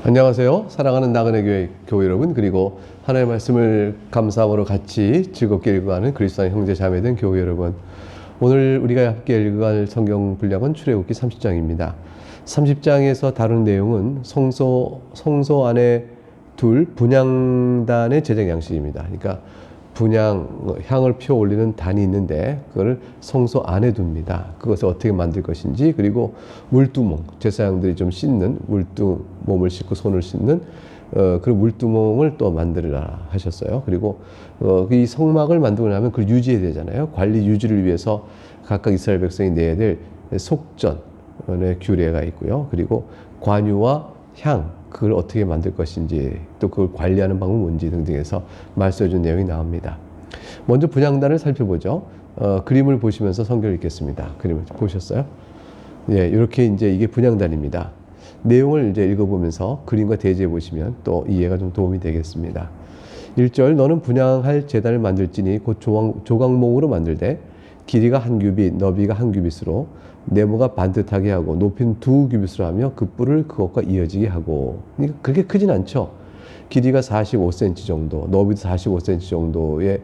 안녕하세요. 사랑하는 나그네 교회 여러분, 그리고 하나님의 말씀을 감사함으로 같이 즐겁게 읽어가는 그리스도의 형제 자매된 교회 여러분, 오늘 우리가 함께 읽어갈 성경 분량은 출애굽기 30장입니다. 30장에서 다룬 내용은 성소 안에 둘 분향단의 제작 양식입니다. 그러니까 향을 피워 올리는 단이 있는데 그걸 성소 안에 둡니다. 그것을 어떻게 만들 것인지, 그리고 물두멍, 제사장들이 좀 씻는 몸을 씻고 손을 씻는 그 물두멍을 또 만들어라 하셨어요. 그리고 이 성막을 만들고 나면 그걸 유지해야 되잖아요. 관리 유지를 위해서 각각 이스라엘 백성이 내야 될 속전의 규례가 있고요. 그리고 관유와 향, 그걸 어떻게 만들 것인지, 또 그걸 관리하는 방법은 뭔지 등등해서 말씀해 준 내용이 나옵니다. 먼저 분향단을 살펴보죠. 그림을 보시면서 성경을 읽겠습니다. 그림을 보셨어요? 예, 이렇게 이제 이게 분향단입니다. 내용을 이제 읽어보면서 그림과 대조해 보시면 또 이해가 좀 도움이 되겠습니다. 1절, 너는 분향할 제단을 만들지니 곧 조각목으로 만들되 길이가 한 규빗, 너비가 한 규빗으로 네모가 반듯하게 하고 높이는 2규빗으로 하며 그 뿔을 그것과 이어지게 하고. 그러니까 그렇게 크진 않죠. 길이가 45cm 정도, 너비도 45cm 정도의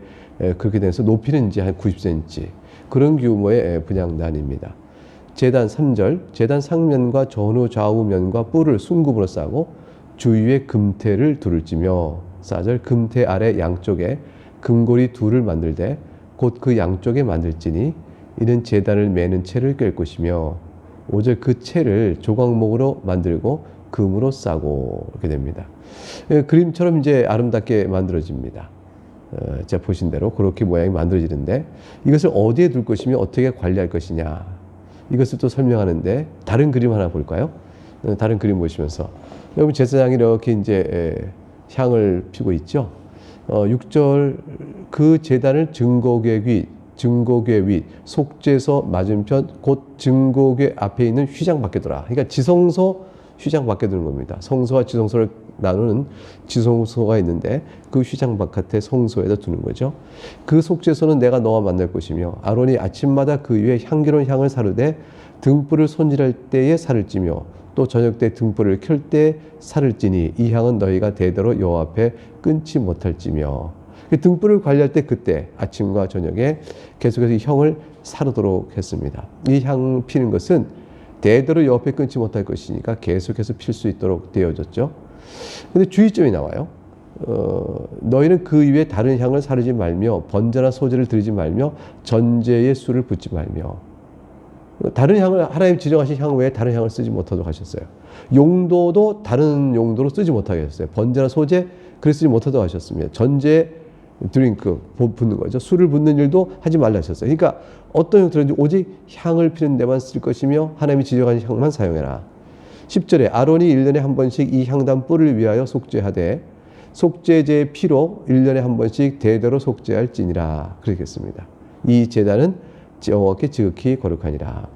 그렇게 돼서 높이는 이제 한 90cm, 그런 규모의 분향단입니다. 제단 3절, 제단 상면과 전후 좌우면과 뿔을 순금으로 싸고 주위에 금태를 둘을 찌며. 4절, 금태 아래 양쪽에 금고리 둘을 만들되 곧 그 양쪽에 만들지니 이는 제단을 매는 채를 꿰 것이며. 5절, 그 채를 조각목으로 만들고 금으로 싸고. 이렇게 됩니다. 그림처럼 이제 아름답게 만들어집니다. 자, 보신 대로 그렇게 모양이 만들어지는데, 이것을 어디에 둘 것이며 어떻게 관리할 것이냐, 이것을 또 설명하는데, 다른 그림 하나 볼까요? 다른 그림 보시면서, 여러분 제사장이 이렇게 이제 향을 피고 있죠. 6절, 그 제단을 증거궤 윗 속죄소 맞은편 곧 증거궤 앞에 있는 휘장 밖에 두라. 그러니까 지성소 휘장 밖에 두는 겁니다. 성소와 지성소를 나누는 지성소가 있는데 그 휘장 바깥에 성소에다 두는 거죠. 그 속죄소는 내가 너와 만날 것이며 아론이 아침마다 그 위에 향기로운 향을 사르되 등불을 손질할 때에 살을 찌며 또 저녁 때 등불을 켤 때 살을 찌니 이 향은 너희가 대대로 여호와 앞에 끊지 못할지며. 등불을 관리할 때 그때 아침과 저녁에 계속해서 이 향을 사르도록 했습니다. 이 향 피는 것은 대대로 여호와 앞에 끊지 못할 것이니까 계속해서 필 수 있도록 되어졌죠. 근데 주의점이 나와요. 너희는 그 위에 다른 향을 사르지 말며 번제나 소제를 드리지 말며 전제의 술을 붓지 말며. 다른 향을, 하나님 지정하신 향 외에 다른 향을 쓰지 못하도록 하셨어요. 용도도 다른 용도로 쓰지 못하게 하셨어요. 번제나 소제, 그래 쓰지 못하도록 하셨습니다. 전제 드링크 붓는 거죠. 술을 붓는 일도 하지 말라 하셨어요. 그러니까 어떤 형태로든지 오직 향을 피는 데만 쓸 것이며 하나님이 지정한 향만 사용해라. 10절에 아론이 1년에 한 번씩 이 향단 뿔을 위하여 속죄하되 속죄제의 피로 1년에 한 번씩 대대로 속죄할지니라. 그러겠습니다. 이 제단은 여호와께 지극히 거룩하니라.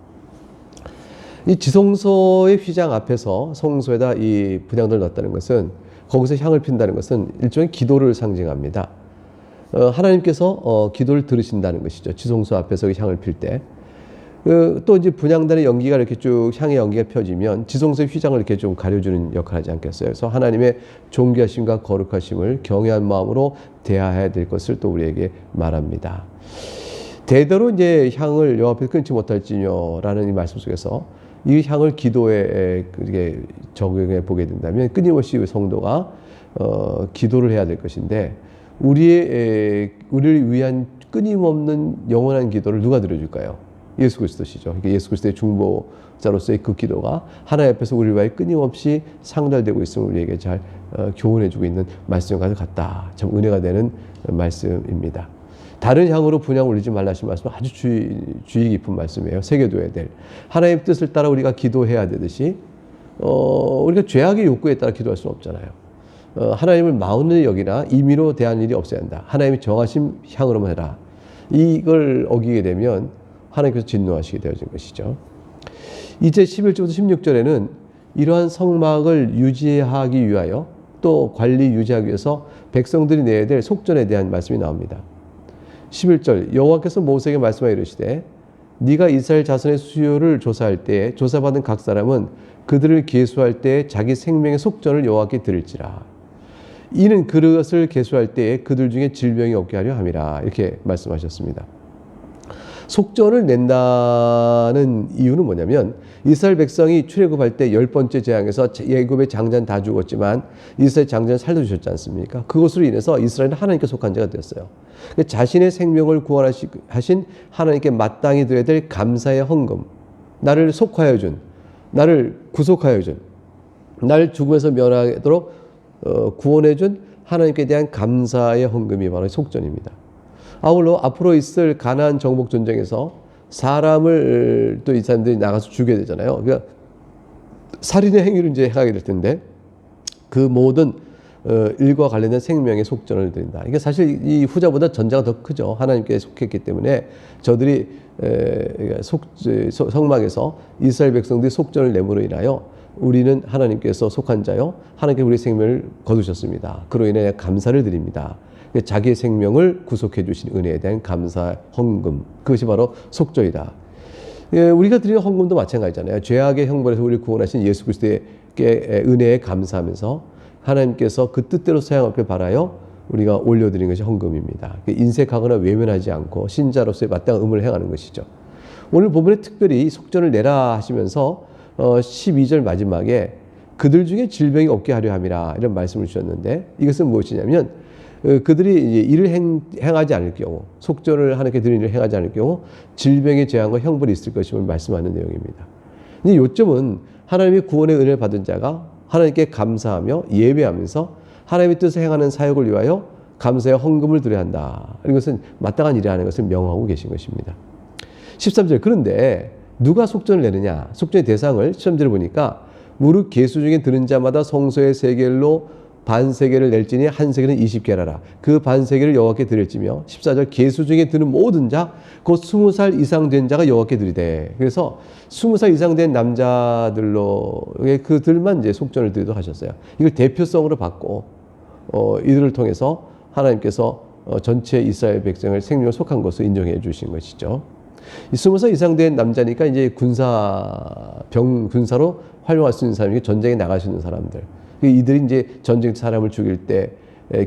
이 지성소의 휘장 앞에서 성소에다 이 분향단을 넣었다는 것은, 거기서 향을 핀다는 것은 일종의 기도를 상징합니다. 하나님께서 기도를 들으신다는 것이죠. 지성소 앞에서 향을 필 때. 또 이제 분향단의 연기가 이렇게 쭉 향의 연기가 펴지면 지성소의 휘장을 이렇게 좀 가려주는 역할을 하지 않겠어요? 그래서 하나님의 존귀하심과 거룩하심을 경외한 마음으로 대하여야 될 것을 또 우리에게 말합니다. 대대로 이제 향을 여호와 앞에 끊지 못할지며라는 이 말씀 속에서 이 향을 기도에 이렇게 적용해 보게 된다면 끊임없이 성도가 기도를 해야 될 것인데, 우리를 위한 끊임없는 영원한 기도를 누가 들어줄까요? 예수 그리스도시죠. 그러니까 예수 그리스도의 중보자로서의 그 기도가 하나님 앞에서 우리를 위하여 끊임없이 상달되고 있음을 우리에게 잘 교훈해주고 있는 말씀과 같다. 참 은혜가 되는 말씀입니다. 다른 향으로 분향 올리지 말라 하신 말씀은 아주 주의 깊은 말씀이에요. 새겨둬야 될, 하나님의 뜻을 따라 우리가 기도해야 되듯이 우리가 죄악의 욕구에 따라 기도할 수는 없잖아요. 하나님을 마음의 여기나 임의로 대한 일이 없어야 한다. 하나님이 정하신 향으로만 해라. 이걸 어기게 되면 하나님께서 진노하시게 되어진 것이죠. 이제 11절부터 16절에는 이러한 성막을 유지하기 위하여 또 관리 유지하기 위해서 백성들이 내야 될 속전에 대한 말씀이 나옵니다. 11절, 여호와께서 모세에게 말씀하여 이르시되 네가 이스라엘 자손의 수요를 조사할 때 조사받은 각 사람은 그들을 계수할 때 자기 생명의 속전을 여호와께 드릴지라. 이는 그것을 계수할 때에 그들 중에 질병이 없게 하려 함이라. 이렇게 말씀하셨습니다. 속전을 낸다는 이유는 뭐냐면 이스라엘 백성이 출애굽할 때 10번째 재앙에서 애굽의 장자는 다 죽었지만 이스라엘 장자는 살려주셨지 않습니까? 그것으로 인해서 이스라엘은 하나님께 속한 자가 되었어요. 자신의 생명을 구원하신 하나님께 마땅히 드려야 될 감사의 헌금, 나를 속하여 준, 나를 구속하여 준, 나를 죽음에서 면하도록 구원해 준 하나님께 대한 감사의 헌금이 바로 속전입니다. 아울러 앞으로 있을 가나안 정복 전쟁에서 사람을 또 이 사람들이 나가서 죽여야 되잖아요. 그러니까 살인의 행위를 이제 하게 될 텐데 그 모든 일과 관련된 생명의 속전을 드린다. 이게 사실 이 후자보다 전자가 더 크죠. 하나님께 속했기 때문에 저들이 성막에서 이스라엘 백성들이 속전을 내므로 인하여 우리는 하나님께서 속한 자요, 하나님께 우리의 생명을 거두셨습니다. 그로 인해 감사를 드립니다. 자기의 생명을 구속해 주신 은혜에 대한 감사 헌금, 그것이 바로 속전이다. 우리가 드리는 헌금도 마찬가지잖아요. 죄악의 형벌에서 우리를 구원하신 예수 그리스도의 은혜에 감사하면서 하나님께서 그 뜻대로 사용하길 바라여 우리가 올려드리는 것이 헌금입니다. 인색하거나 외면하지 않고 신자로서의 마땅한 의무를 행하는 것이죠. 오늘 본문에 특별히 속전을 내라 하시면서 12절 마지막에 그들 중에 질병이 없게 하려 함이라 이런 말씀을 주셨는데 이것은 무엇이냐면 그들이 이제 일을 행하지 않을 경우, 속전을 하나님께 드리는 일을 행하지 않을 경우 질병의 재앙과 형벌이 있을 것임을 말씀하는 내용입니다. 이 요점은 하나님의 구원의 은혜를 받은 자가 하나님께 감사하며 예배하면서 하나님의 뜻을 행하는 사역을 위하여 감사의 헌금을 드려야 한다. 이것은 마땅한 일이라는 것을 명하고 계신 것입니다. 13절, 그런데 누가 속전을 내느냐? 속전의 대상을 13절을 보니까 무릇 계수 중에 드는 자마다 성소의 세겔로 반세겔을 낼지니 한 세겔은 20게라라. 그 반세겔을 여호와께 드릴지며 14절, 계수 중에 드는 모든 자 곧 20살 이상 된 자가 여호와께 드리되. 그래서 20살 이상 된 남자들로 그들만 이제 속전을 드리도록 하셨어요. 이걸 대표성으로 받고 이들을 통해서 하나님께서 전체 이스라엘 백성을 생명을 속한 것을 인정해 주신 것이죠. 20살 이상 된 남자니까 이제 군사로 활용할 수 있는 사람이 전쟁에 나갈 수 있는 사람들. 이들이 이제 전쟁 사람을 죽일 때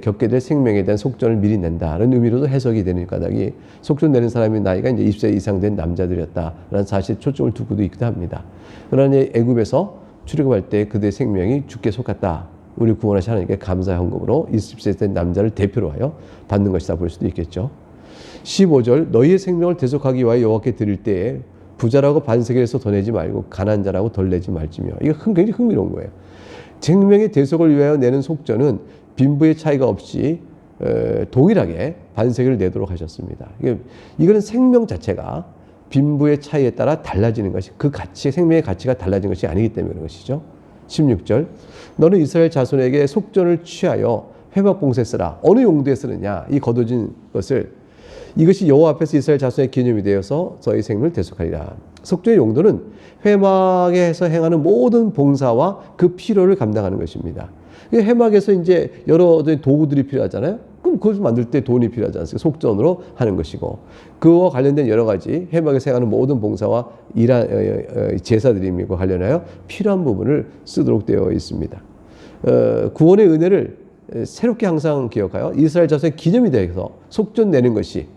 겪게 될 생명에 대한 속전을 미리 낸다는 의미로도 해석이 되는 까닭이 속전 내는 사람의 나이가 이제 20세 이상 된 남자들이었다라는 사실 초점을 두고도 있기도 합니다. 그러나 애굽에서 출애굽할 때 그들의 생명이 주께 속았다. 우리 구원하신 하나님께 감사 헌금으로 20세 된 남자를 대표로 하여 받는 것이다 볼 수도 있겠죠. 15절, 너희의 생명을 대속하기 위하여 여호와께 드릴 때에 부자라고 반세겔에서 더 내지 말고 가난한 자라고 덜 내지 말지며. 이거 굉장히 흥미로운 거예요. 생명의 대속을 위하여 내는 속전은 빈부의 차이가 없이 동일하게 반세겔을 내도록 하셨습니다. 이거는 생명 자체가 빈부의 차이에 따라 달라지는 것이, 그 가치, 생명의 가치가 달라진 것이 아니기 때문에 그런 것이죠. 16절, 너는 이스라엘 자손에게 속전을 취하여 회막 봉쇄 쓰라. 어느 용도에 쓰느냐? 이 거둬진 것을, 이것이 여호와 앞에서 이스라엘 자손의 기념이 되어서 저희 생명을 대속하리라. 속전의 용도는 회막에서 행하는 모든 봉사와 그 필요를 감당하는 것입니다. 회막에서 이제 여러 도구들이 필요하잖아요. 그럼 그것을 만들 때 돈이 필요하지 않습니까? 속전으로 하는 것이고, 그와 관련된 여러 가지 회막에서 행하는 모든 봉사와 제사드림과 관련하여 필요한 부분을 쓰도록 되어 있습니다. 구원의 은혜를 새롭게 항상 기억하여 이스라엘 자손의 기념이 되어서 속전 내는 것이,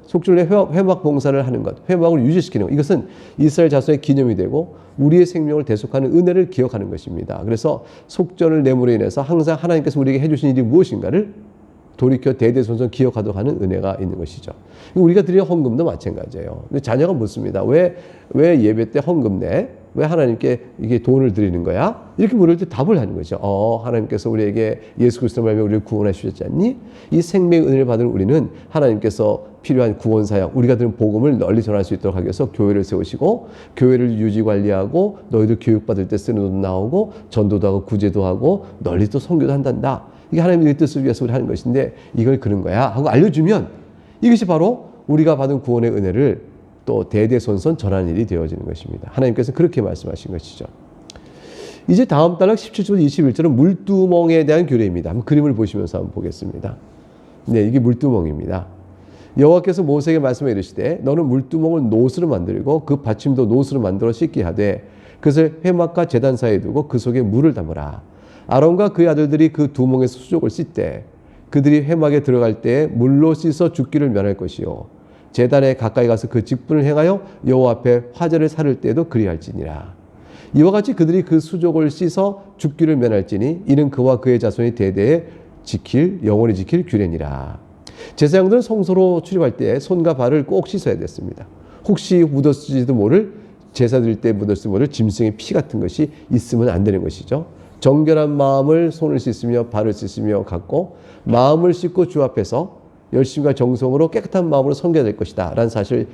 속전의 회막 봉사를 하는 것, 회막을 유지시키는 것, 이것은 이스라엘 자손의 기념이 되고 우리의 생명을 대속하는 은혜를 기억하는 것입니다. 그래서 속전을 내므로 인해서 항상 하나님께서 우리에게 해주신 일이 무엇인가를 돌이켜 대대손손 기억하도록 하는 은혜가 있는 것이죠. 우리가 드리는 헌금도 마찬가지예요. 근데 자녀가 묻습니다. 왜 예배 때 헌금 내? 왜 하나님께 이게 돈을 드리는 거야? 이렇게 물을 때 답을 하는 거죠. 하나님께서 우리에게 예수 그리스도 말미암아 우리를 구원해 주셨지 않니? 이 생명의 은혜를 받은 우리는 하나님께서 필요한 구원 사역, 우리가 들은 복음을 널리 전할 수 있도록 하기 위해서 교회를 세우시고, 교회를 유지 관리하고, 너희들 교육받을 때 쓰는 돈 나오고, 전도도 하고 구제도 하고 널리 또 선교도 한단다. 이게 하나님의 뜻을 위해서 우리 하는 것인데 이걸 그런 거야 하고 알려주면, 이것이 바로 우리가 받은 구원의 은혜를 또 대대손손 전하는 일이 되어지는 것입니다. 하나님께서 그렇게 말씀하신 것이죠. 이제 다음 단락 17절 21절은 물두멍에 대한 규례입니다. 한번 그림을 보시면서 한번 보겠습니다. 네, 이게 물두멍입니다. 여호와께서 모세에게 말씀해 이르시되 너는 물두멍을 노스로 만들고 그 받침도 노스로 만들어 씻게 하되 그것을 회막과 제단 사이에 두고 그 속에 물을 담으라. 아론과 그의 아들들이 그 두멍에서 수족을 씻되 그들이 회막에 들어갈 때에 물로 씻어 죽기를 면할 것이요 제단에 가까이 가서 그 직분을 행하여 여호와 앞에 화제를 살을 때에도 그리할지니라. 이와 같이 그들이 그 수족을 씻어 죽기를 면할지니 이는 그와 그의 자손이 대대에 영원히 지킬 규례니라. 제사장들은 성소로 출입할 때 손과 발을 꼭 씻어야 됐습니다. 혹시 묻었을지도 모를 제사 드릴 때 묻었을지도 모를 짐승의 피 같은 것이 있으면 안 되는 것이죠. 정결한 마음을 손을 씻으며 발을 씻으며 갖고 마음을 씻고 주 앞에서 열심과 정성으로 깨끗한 마음으로 섬겨야 될 것이다 라는 사실을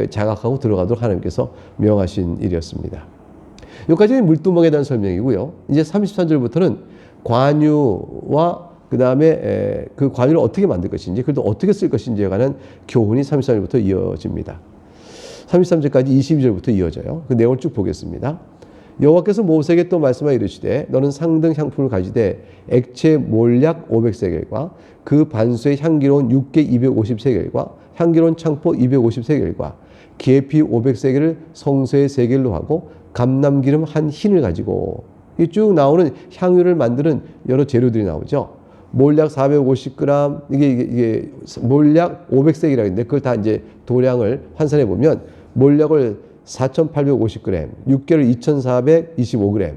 자각하고 들어가도록 하나님께서 명하신 일이었습니다. 여기까지는 물두멍에 대한 설명이고요. 이제 33절부터는 관유와 그 다음에 그 관유를 어떻게 만들 것인지, 그래도 어떻게 쓸 것인지에 관한 교훈이 33절부터 이어집니다. 33절까지 22절부터 이어져요. 그 내용을 쭉 보겠습니다. 여호와께서 모세에게 또 말씀하여 이르시되 너는 상등 향품을 가지되 액체 몰약 500세겔과 그 반수의 향기로운 육개 250세겔과 향기로운 창포 250세겔과 계피 500세겔을 성소의 세겔로 하고 감람기름 한 흰을 가지고 이 쭉 나오는 향유를 만드는 여러 재료들이 나오죠. 몰약 450g 이게 몰약 500세겔이라고 했는데 그걸 다 이제 도량을 환산해 보면 몰약을 4,850g, 육개를 2,425g,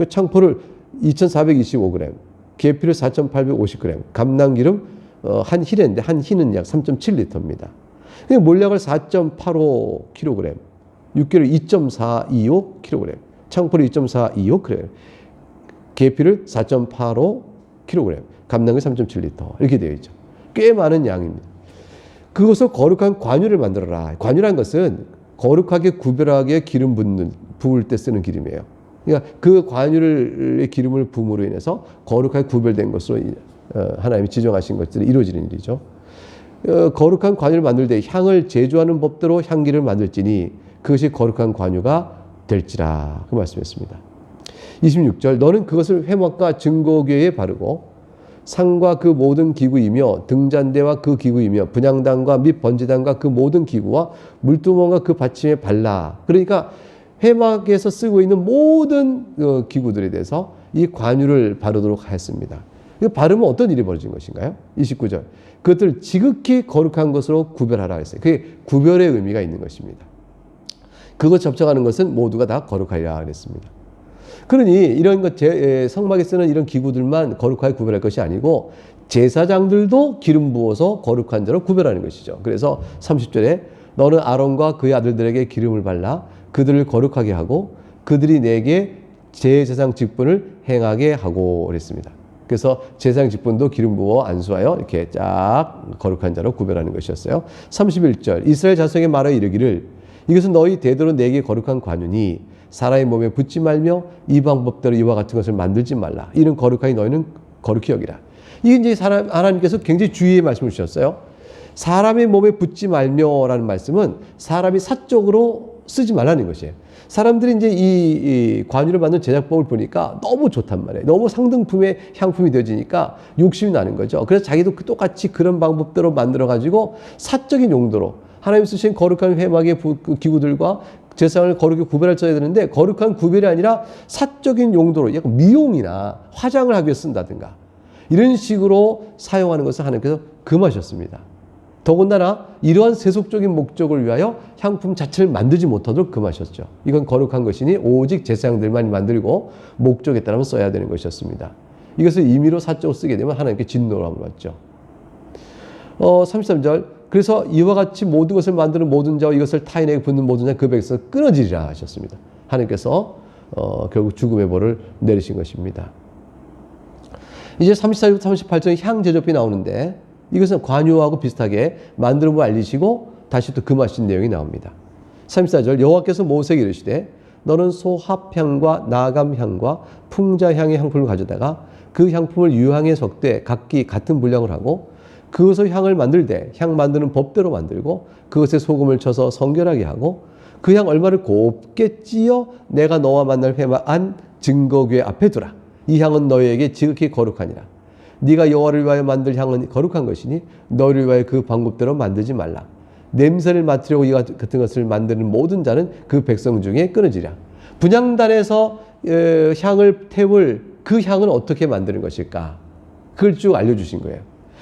창포를 2,425g, 계피를 4,850g, 감람기름 한 힐인데 한 힐은 약 3.7리터입니다. 몰약을 4.85kg, 육개를 2.425kg, 창포를 2.425kg, 계피를 4.85kg, 감람기 3.7리터 이렇게 되어 있죠. 꽤 많은 양입니다. 그것을 거룩한 관유를 만들어라. 관유란 것은 거룩하게 구별하게 기름 부을 때 쓰는 기름이에요. 그러니까 그 관유의 기름을 부음으로 인해서 거룩하게 구별된 것으로 하나님이 지정하신 것들이 이루어지는 일이죠. 거룩한 관유를 만들 때 향을 제조하는 법대로 향기를 만들지니 그것이 거룩한 관유가 될지라 그 말씀했습니다. 26절 너는 그것을 회막과 증거궤에 바르고 상과 그 모든 기구이며 등잔대와 그 기구이며 분향단과 및 번제단과 그 모든 기구와 물두멍과 그 받침에 발라. 그러니까 회막에서 쓰고 있는 모든 기구들에 대해서 이 관유를 바르도록 하였습니다. 바르면 어떤 일이 벌어진 것인가요? 29절 그것을 지극히 거룩한 것으로 구별하라 했어요. 그게 구별의 의미가 있는 것입니다. 그것 접촉하는 것은 모두가 다 거룩하리라 그랬습니다. 그러니 이런 것 성막에 쓰는 이런 기구들만 거룩하게 구별할 것이 아니고 제사장들도 기름 부어서 거룩한 자로 구별하는 것이죠. 그래서 30절에 너는 아론과 그의 아들들에게 기름을 발라 그들을 거룩하게 하고 그들이 내게 제사장 직분을 행하게 하고 그랬습니다. 그래서 제사장 직분도 기름 부어 안수하여 이렇게 쫙 거룩한 자로 구별하는 것이었어요. 31절 이스라엘 자손에게 말하여 이르기를 이것은 너희 대대로 내게 거룩한 관유니 사람의 몸에 붙지 말며 이 방법대로 이와 같은 것을 만들지 말라. 이는 거룩하니 너희는 거룩히 여기라. 이게 이제 하나님께서 굉장히 주의의 말씀을 주셨어요. 사람의 몸에 붙지 말며라는 말씀은 사람이 사적으로 쓰지 말라는 것이에요. 사람들이 이제 이 관유를 만든 제작법을 보니까 너무 좋단 말이에요. 너무 상등품의 향품이 되어지니까 욕심이 나는 거죠. 그래서 자기도 똑같이 그런 방법대로 만들어가지고 사적인 용도로 하나님 쓰신 거룩한 회막의 기구들과 제사장을 거룩히 구별할 써야 되는데 거룩한 구별이 아니라 사적인 용도로 약간 미용이나 화장을 하기 위해 쓴다든가 이런 식으로 사용하는 것을 하나님께서 금하셨습니다. 더군다나 이러한 세속적인 목적을 위하여 향품 자체를 만들지 못하도록 금하셨죠. 이건 거룩한 것이니 오직 제사장들만 만들고 목적에 따라서 써야 되는 것이었습니다. 이것을 임의로 사적으로 쓰게 되면 하나님께 진노를 받죠. 33절 그래서 이와 같이 모든 것을 만드는 모든 자와 이것을 타인에게 붓는 모든 자 그 백에서 끊어지리라 하셨습니다. 하나님께서 결국 죽음의 벌을 내리신 것입니다. 이제 34절부터 38절 향 제조법이 나오는데 이것은 관유하고 비슷하게 만드는 법 알리시고 다시 또 금하신 내용이 나옵니다. 34절 여호와께서 모세에게 이르시되 너는 소합향과 나감향과 풍자향의 향품을 가져다가 그 향품을 유향에 섞되 각기 같은 분량을 하고 그것의 향을 만들되 향 만드는 법대로 만들고 그것에 소금을 쳐서 성결하게 하고 그 향 얼마를 곱게 찌어 내가 너와 만날 회막 안 증거궤 앞에 두라. 이 향은 너희에게 지극히 거룩하니라. 네가 여호와를 위하여 만들 향은 거룩한 것이니 너를 위하여 그 방법대로 만들지 말라. 냄새를 맡으려고 이와 같은 것을 만드는 모든 자는 그 백성 중에 끊어지랴. 분향단에서 향을 태울 그 향은 어떻게 만드는 것일까? 그걸 쭉 알려주신 거예요.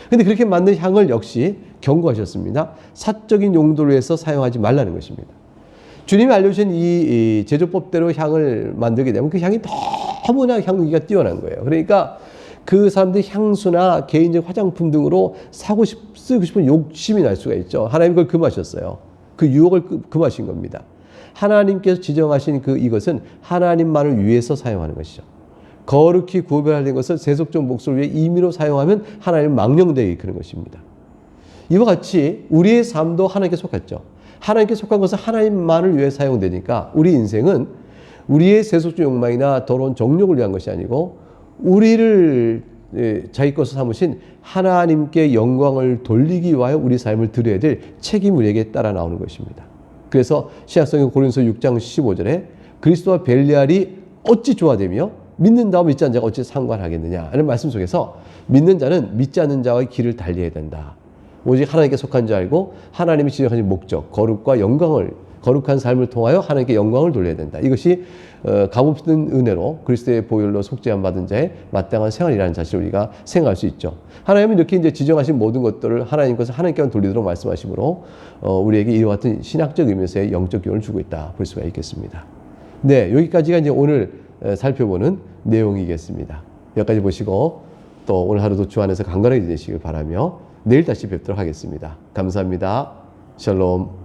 근데 그렇게 만든 향을 역시 경고하셨습니다. 사적인 용도로 해서 사용하지 말라는 것입니다. 주님이 알려주신 이 제조법대로 향을 만들게 되면 그 향이 너무나 향기가 뛰어난 거예요. 그러니까 그 사람들이 향수나 개인적 화장품 등으로 쓰고 싶은 욕심이 날 수가 있죠. 하나님 그걸 금하셨어요. 그 유혹을 금하신 겁니다. 하나님께서 지정하신 이것은 하나님만을 위해서 사용하는 것이죠. 거룩히 구별된 것을 세속적 목소를 위해 임의로 사용하면 하나님 망령되게 이끄는 것입니다. 이와 같이 우리의 삶도 하나님께 속했죠. 하나님께 속한 것은 하나님만을 위해 사용되니까 우리 인생은 우리의 세속적 욕망이나 더러운 정욕을 위한 것이 아니고 우리를 자기 것으로 삼으신 하나님께 영광을 돌리기 위하여 우리 삶을 드려야 될 책임이 우리에게 따라 나오는 것입니다. 그래서 신약성경 고린도서 6장 15절에 그리스도와 벨리알이 어찌 조화되며 믿는다와 믿지 않는 자가 어찌 상관하겠느냐 하는 말씀 속에서 믿는 자는 믿지 않는 자와의 길을 달리해야 된다. 오직 하나님께 속한 줄 알고 하나님이 지정하신 목적, 거룩과 영광을 거룩한 삶을 통하여 하나님께 영광을 돌려야 된다. 이것이 값없는 은혜로 그리스도의 보혈로 속죄함 받은 자의 마땅한 생활이라는 사실을 우리가 생각할 수 있죠. 하나님은 이렇게 이제 지정하신 모든 것들을 하나님 것을 하나님께만 돌리도록 말씀하시므로 우리에게 이와 같은 신학적 의미에서의 영적 교훈을 주고 있다 볼 수가 있겠습니다. 네, 여기까지가 이제 오늘 살펴보는 내용이겠습니다. 여기까지 보시고 또 오늘 하루도 주 안에서 강건하게 지내시길 바라며 내일 다시 뵙도록 하겠습니다. 감사합니다. 샬롬.